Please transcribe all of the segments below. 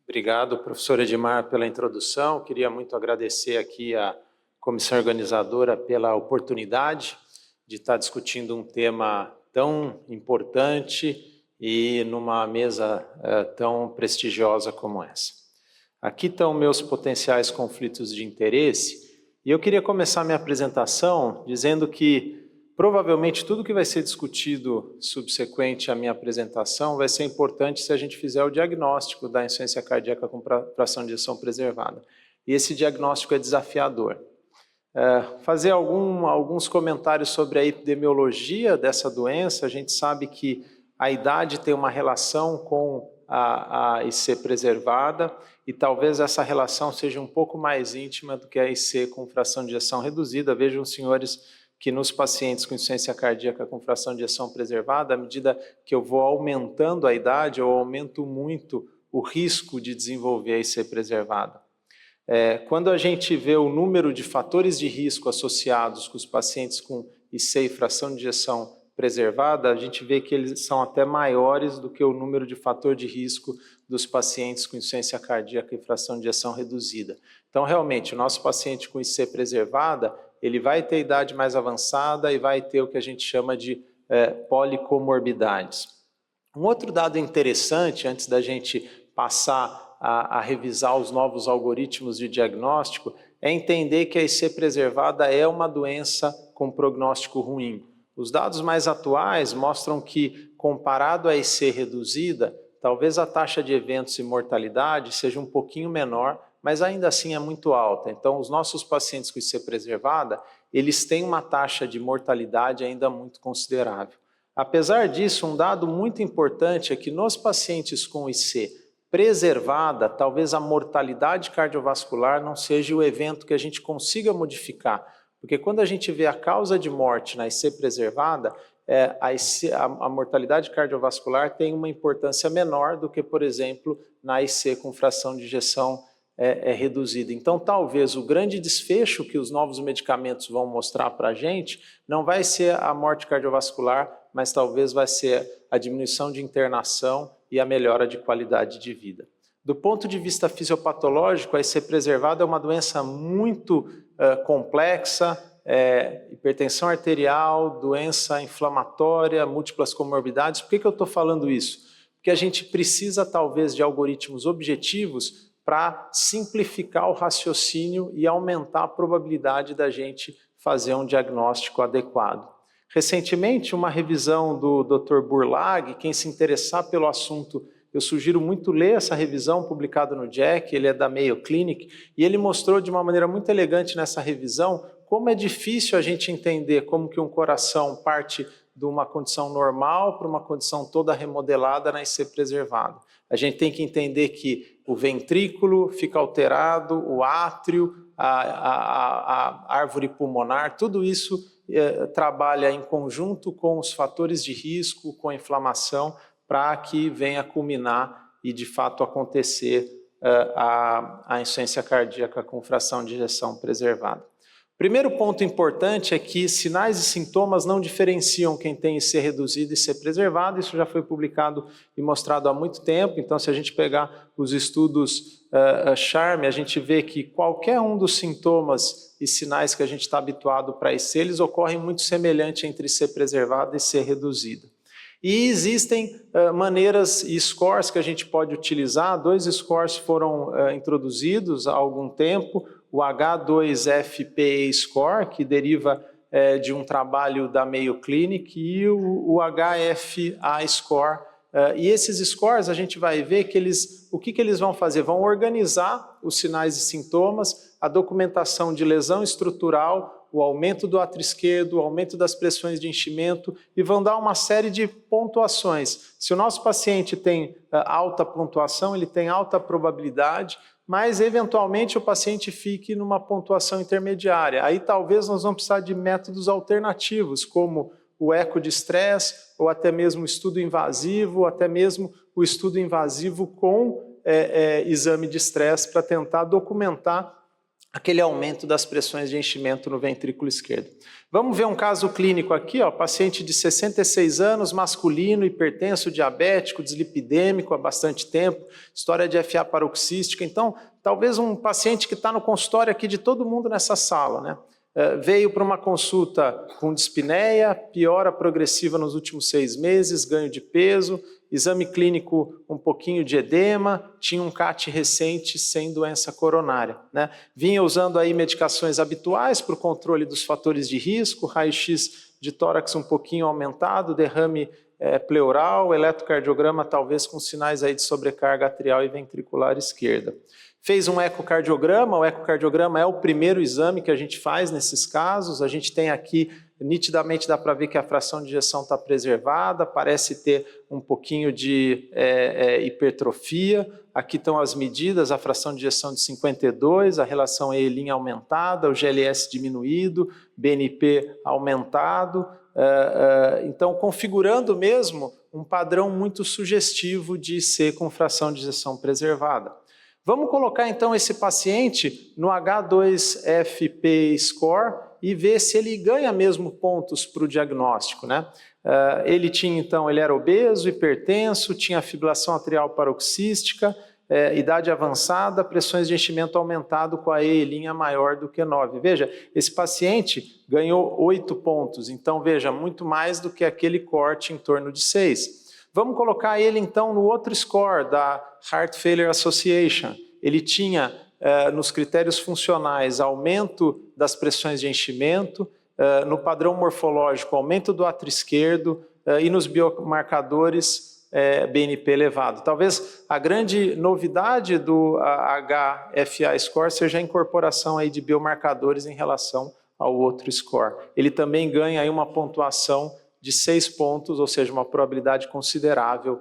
Obrigado, professor Edmar, pela introdução. Queria muito agradecer aqui à comissão organizadora pela oportunidade de estar discutindo um tema tão importante e numa mesa tão prestigiosa como essa. Aqui estão meus potenciais conflitos de interesse e eu queria começar minha apresentação dizendo que provavelmente tudo que vai ser discutido subsequente à minha apresentação vai ser importante se a gente fizer o diagnóstico da insuficiência cardíaca com fração de ejeção preservada. E esse diagnóstico é desafiador. Fazer alguns comentários sobre a epidemiologia dessa doença. A gente sabe que a idade tem uma relação com a IC preservada e talvez essa relação seja um pouco mais íntima do que a IC com fração de ejeção reduzida. Vejam, senhores, que nos pacientes com insuficiência cardíaca com fração de ejeção preservada, à medida que eu vou aumentando a idade, eu aumento muito o risco de desenvolver a IC preservada. Quando a gente vê o número de fatores de risco associados com os pacientes com IC e fração de ejeção preservada, a gente vê que eles são até maiores do que o número de fator de risco dos pacientes com insuficiência cardíaca e fração de ejeção reduzida. Então, realmente, o nosso paciente com IC preservada, ele vai ter idade mais avançada e vai ter o que a gente chama de policomorbidades. Um outro dado interessante, antes da gente passar a revisar os novos algoritmos de diagnóstico, é entender que a IC preservada é uma doença com prognóstico ruim. Os dados mais atuais mostram que, comparado à IC reduzida, talvez a taxa de eventos e mortalidade seja um pouquinho menor, mas ainda assim é muito alta. Então, os nossos pacientes com IC preservada, eles têm uma taxa de mortalidade ainda muito considerável. Apesar disso, um dado muito importante é que nos pacientes com IC preservada, talvez a mortalidade cardiovascular não seja o evento que a gente consiga modificar, porque quando a gente vê a causa de morte na IC preservada, a mortalidade cardiovascular tem uma importância menor do que, por exemplo, na IC com fração de ejeção reduzida. Então, talvez o grande desfecho que os novos medicamentos vão mostrar para a gente não vai ser a morte cardiovascular, mas talvez vai ser a diminuição de internação e a melhora de qualidade de vida. Do ponto de vista fisiopatológico, a IC preservada é uma doença muito complexa, hipertensão arterial, doença inflamatória, múltiplas comorbidades. Por que eu estou falando isso? Porque a gente precisa, talvez, de algoritmos objetivos para simplificar o raciocínio e aumentar a probabilidade da gente fazer um diagnóstico adequado. Recentemente, uma revisão do Dr. Burlag, quem se interessar pelo assunto, eu sugiro muito ler essa revisão publicada no JACC, ele é da Mayo Clinic, e ele mostrou de uma maneira muito elegante nessa revisão como é difícil a gente entender como que um coração parte de uma condição normal para uma condição toda remodelada na IC preservada. A gente tem que entender que o ventrículo fica alterado, o átrio, a árvore pulmonar, tudo isso trabalha em conjunto com os fatores de risco, com a inflamação, para que venha culminar e de fato acontecer a insuficiência cardíaca com fração de ejeção preservada. Primeiro ponto importante é que sinais e sintomas não diferenciam quem tem IC reduzido e IC preservado. Isso já foi publicado e mostrado há muito tempo. Então, se a gente pegar os estudos CHARM, a gente vê que qualquer um dos sintomas e sinais que a gente está habituado para IC, eles ocorrem muito semelhante entre IC preservado e IC reduzido. E existem maneiras e scores que a gente pode utilizar. 2 scores foram introduzidos há algum tempo. O H2FPE score, que deriva de um trabalho da Mayo Clinic, e o HFA score. E esses scores a gente vai ver que o que eles vão fazer? Vão organizar os sinais e sintomas, a documentação de lesão estrutural, o aumento do átrio esquerdo, o aumento das pressões de enchimento, e vão dar uma série de pontuações. Se o nosso paciente tem alta pontuação, ele tem alta probabilidade, mas eventualmente o paciente fique numa pontuação intermediária. Aí talvez nós vamos precisar de métodos alternativos, como o eco de estresse, ou até mesmo o estudo invasivo, ou até mesmo o estudo invasivo com exame de estresse para tentar documentar aquele aumento das pressões de enchimento no ventrículo esquerdo. Vamos ver um caso clínico aqui, ó, paciente de 66 anos, masculino, hipertenso, diabético, dislipidêmico há bastante tempo, história de FA paroxística. Então, talvez um paciente que está no consultório aqui de todo mundo nessa sala, né? Veio para uma consulta com dispneia, piora progressiva nos últimos 6 meses, ganho de peso, exame clínico um pouquinho de edema, tinha um CAT recente sem doença coronária, né? Vinha usando aí medicações habituais para o controle dos fatores de risco, raio-x de tórax um pouquinho aumentado, derrame pleural, eletrocardiograma talvez com sinais aí de sobrecarga atrial e ventricular esquerda. Fez um ecocardiograma, o ecocardiograma é o primeiro exame que a gente faz nesses casos, a gente tem aqui, nitidamente dá para ver que a fração de ejeção está preservada, parece ter um pouquinho de hipertrofia, aqui estão as medidas, a fração de ejeção de 52, a relação E' aumentada, o GLS diminuído, BNP aumentado, então configurando mesmo um padrão muito sugestivo de ser com fração de ejeção preservada. Vamos colocar então esse paciente no H2FP score e ver se ele ganha mesmo pontos para o diagnóstico, né? Ele era obeso, hipertenso, tinha fibrilação atrial paroxística, idade avançada, pressões de enchimento aumentado com a E' maior do que 9. Veja, esse paciente ganhou 8 pontos, então veja, muito mais do que aquele corte em torno de 6. Vamos colocar ele então no outro score da Heart Failure Association. Ele tinha nos critérios funcionais aumento das pressões de enchimento, no padrão morfológico aumento do átrio esquerdo e nos biomarcadores BNP elevado. Talvez a grande novidade do HFA score seja a incorporação aí de biomarcadores em relação ao outro score. Ele também ganha aí uma pontuação de 6 pontos, ou seja, uma probabilidade considerável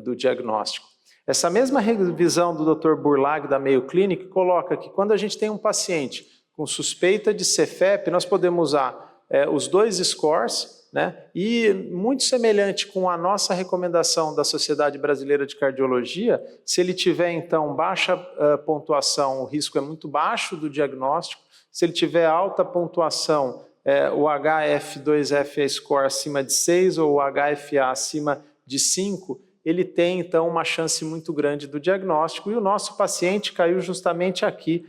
do diagnóstico. Essa mesma revisão do Dr. Burlag da Mayo Clinic coloca que quando a gente tem um paciente com suspeita de CFEP, nós podemos usar os 2 scores, né? E muito semelhante com a nossa recomendação da Sociedade Brasileira de Cardiologia, se ele tiver então baixa pontuação, o risco é muito baixo do diagnóstico, se ele tiver alta pontuação, o HF2FA score acima de 6 ou o HFA acima de 5, ele tem então uma chance muito grande do diagnóstico e o nosso paciente caiu justamente aqui,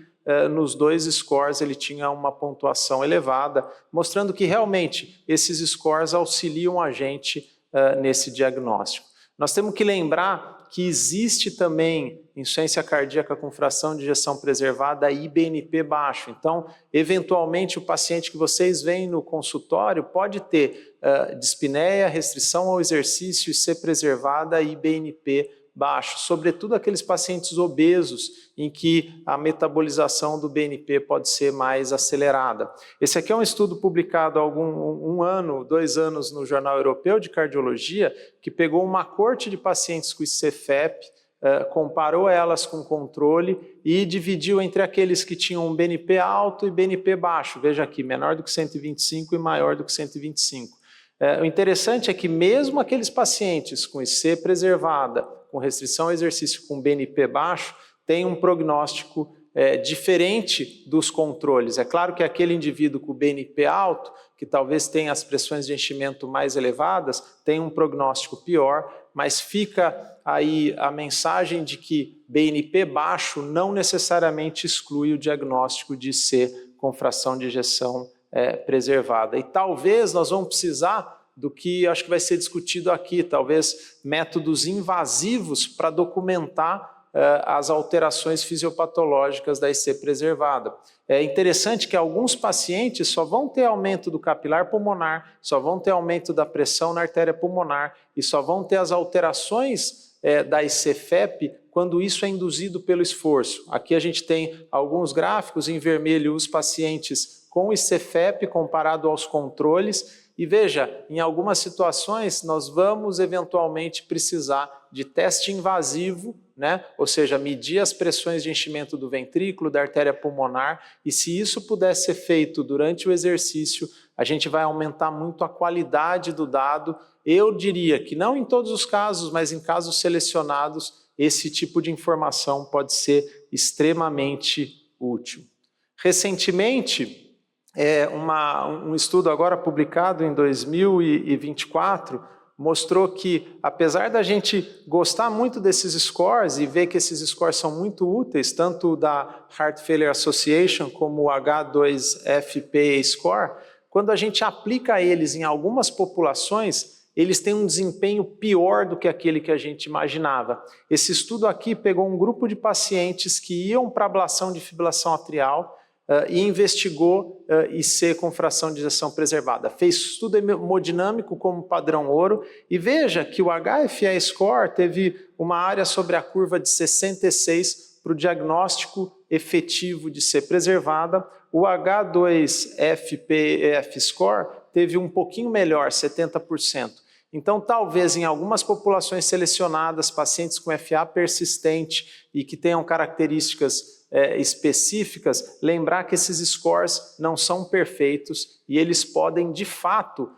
nos 2 scores ele tinha uma pontuação elevada, mostrando que realmente esses scores auxiliam a gente nesse diagnóstico. Nós temos que lembrar que existe também insuficiência cardíaca com fração de ejeção preservada e BNP baixo. Então, eventualmente, o paciente que vocês veem no consultório pode ter dispneia, restrição ao exercício e ser preservada e BNP baixo, sobretudo aqueles pacientes obesos em que a metabolização do BNP pode ser mais acelerada. Esse aqui é um estudo publicado há 2 anos no Jornal Europeu de Cardiologia, que pegou uma coorte de pacientes com CFEP, comparou elas com controle e dividiu entre aqueles que tinham um BNP alto e BNP baixo. Veja aqui, menor do que 125 e maior do que 125. O interessante é que mesmo aqueles pacientes com IC preservada, com restrição ao exercício com BNP baixo, têm um prognóstico diferente dos controles. É claro que aquele indivíduo com BNP alto, que talvez tenha as pressões de enchimento mais elevadas, tem um prognóstico pior, mas fica aí a mensagem de que BNP baixo não necessariamente exclui o diagnóstico de C com fração de ejeção preservada. E talvez nós vamos precisar do que acho que vai ser discutido aqui, talvez métodos invasivos para documentar as alterações fisiopatológicas da IC preservada. É interessante que alguns pacientes só vão ter aumento do capilar pulmonar, só vão ter aumento da pressão na artéria pulmonar e só vão ter as alterações da IC-FEP quando isso é induzido pelo esforço. Aqui a gente tem alguns gráficos em vermelho, os pacientes com IC-FEP comparado aos controles. E veja, em algumas situações nós vamos eventualmente precisar de teste invasivo, né? Ou seja, medir as pressões de enchimento do ventrículo, da artéria pulmonar, e se isso puder ser feito durante o exercício, a gente vai aumentar muito a qualidade do dado. Eu diria que não em todos os casos, mas em casos selecionados, esse tipo de informação pode ser extremamente útil. Recentemente, um estudo agora publicado em 2024 mostrou que, apesar da gente gostar muito desses scores e ver que esses scores são muito úteis, tanto da Heart Failure Association como o H2FP score, quando a gente aplica eles em algumas populações, eles têm um desempenho pior do que aquele que a gente imaginava. Esse estudo aqui pegou um grupo de pacientes que iam para ablação de fibrilação atrial e investigou IC com fração de ejeção preservada. Fez estudo hemodinâmico como padrão ouro e veja que o HFE score teve uma área sobre a curva de 66 para o diagnóstico efetivo de C preservada. O H2FPF score teve um pouquinho melhor, 70%. Então, talvez em algumas populações selecionadas, pacientes com FA persistente e que tenham características específicas, lembrar que esses scores não são perfeitos e eles podem, de fato,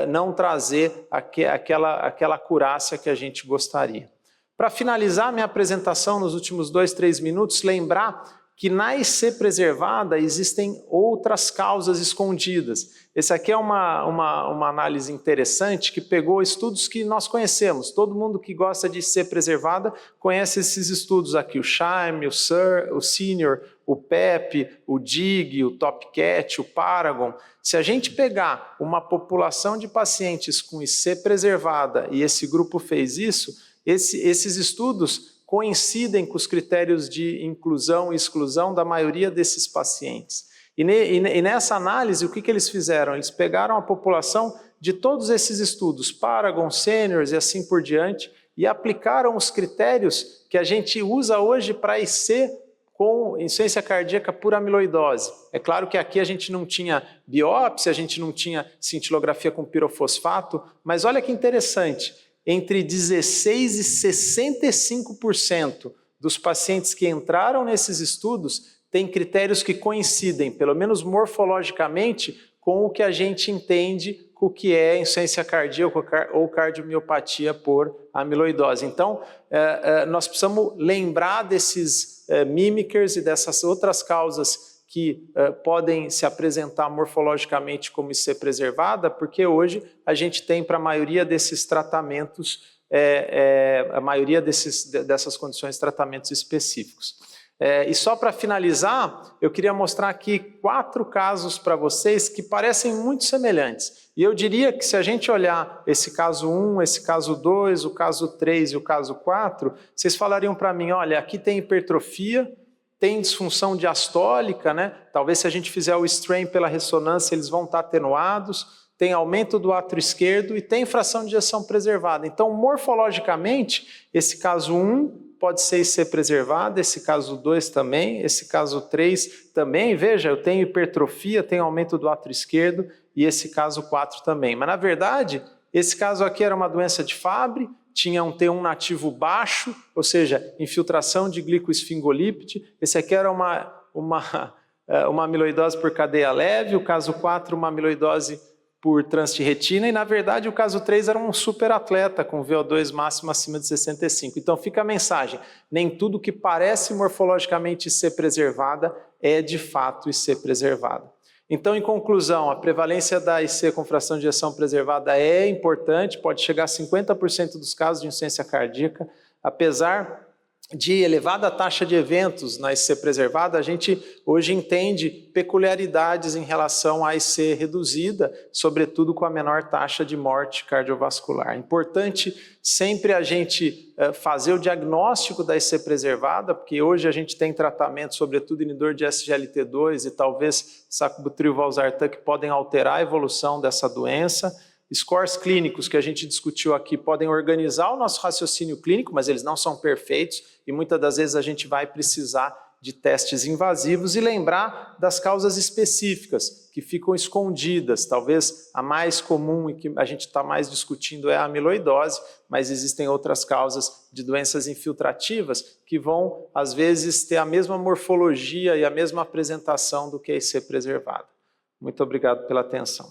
não trazer aquela acurácia que a gente gostaria. Para finalizar minha apresentação nos últimos 2, 3 minutos, lembrar que na IC preservada existem outras causas escondidas. Esse aqui é uma análise interessante que pegou estudos que nós conhecemos. Todo mundo que gosta de IC preservada conhece esses estudos aqui, o SHIME, o Senior, o PEP, o DIG, o TopCat, o Paragon. Se a gente pegar uma população de pacientes com IC preservada e esse grupo fez isso, esses estudos coincidem com os critérios de inclusão e exclusão da maioria desses pacientes. E nessa análise, o que eles fizeram? Eles pegaram a população de todos esses estudos, Paragon, Seniors e assim por diante, e aplicaram os critérios que a gente usa hoje para IC com insuficiência cardíaca por amiloidose. É claro que aqui a gente não tinha biópsia, a gente não tinha cintilografia com pirofosfato, mas olha que interessante, entre 16% e 65% dos pacientes que entraram nesses estudos têm critérios que coincidem, pelo menos morfologicamente, com o que a gente entende o que é insuficiência cardíaca ou cardiomiopatia por amiloidose. Então, nós precisamos lembrar desses mimickers e dessas outras causas que podem se apresentar morfologicamente como IC preservada, porque hoje a gente tem para a maioria desses tratamentos, dessas condições, tratamentos específicos. E só para finalizar, eu queria mostrar aqui 4 casos para vocês que parecem muito semelhantes. E eu diria que se a gente olhar esse caso 1, esse caso 2, o caso 3 e o caso 4, vocês falariam para mim, olha, aqui tem hipertrofia, tem disfunção diastólica, né? Talvez se a gente fizer o strain pela ressonância, eles vão estar atenuados, tem aumento do átrio esquerdo e tem fração de ejeção preservada. Então, morfologicamente, esse caso 1 pode ser IC preservado, esse caso 2 também, esse caso 3 também. Veja, eu tenho hipertrofia, tenho aumento do átrio esquerdo e esse caso 4 também. Mas, na verdade, esse caso aqui era uma doença de Fabry, tinha um T1 nativo baixo, ou seja, infiltração de glicoesfingolipide. Esse aqui era uma amiloidose por cadeia leve, o caso 4 uma amiloidose por transtirretina e, na verdade, o caso 3 era um superatleta com VO2 máximo acima de 65. Então fica a mensagem, nem tudo que parece morfologicamente ser preservada é de fato IC preservada. Então, em conclusão, a prevalência da IC com fração de ejeção preservada é importante, pode chegar a 50% dos casos de insuficiência cardíaca. Apesar de elevada taxa de eventos na IC preservada, a gente hoje entende peculiaridades em relação à IC reduzida, sobretudo com a menor taxa de morte cardiovascular. É importante sempre a gente fazer o diagnóstico da IC preservada, porque hoje a gente tem tratamento, sobretudo inibidor de SGLT2 e talvez sacubitril/valsartan, que podem alterar a evolução dessa doença. Scores clínicos que a gente discutiu aqui podem organizar o nosso raciocínio clínico, mas eles não são perfeitos e muitas das vezes a gente vai precisar de testes invasivos e lembrar das causas específicas que ficam escondidas. Talvez a mais comum e que a gente está mais discutindo é a amiloidose, mas existem outras causas de doenças infiltrativas que vão, às vezes, ter a mesma morfologia e a mesma apresentação do que a IC preservada. Muito obrigado pela atenção.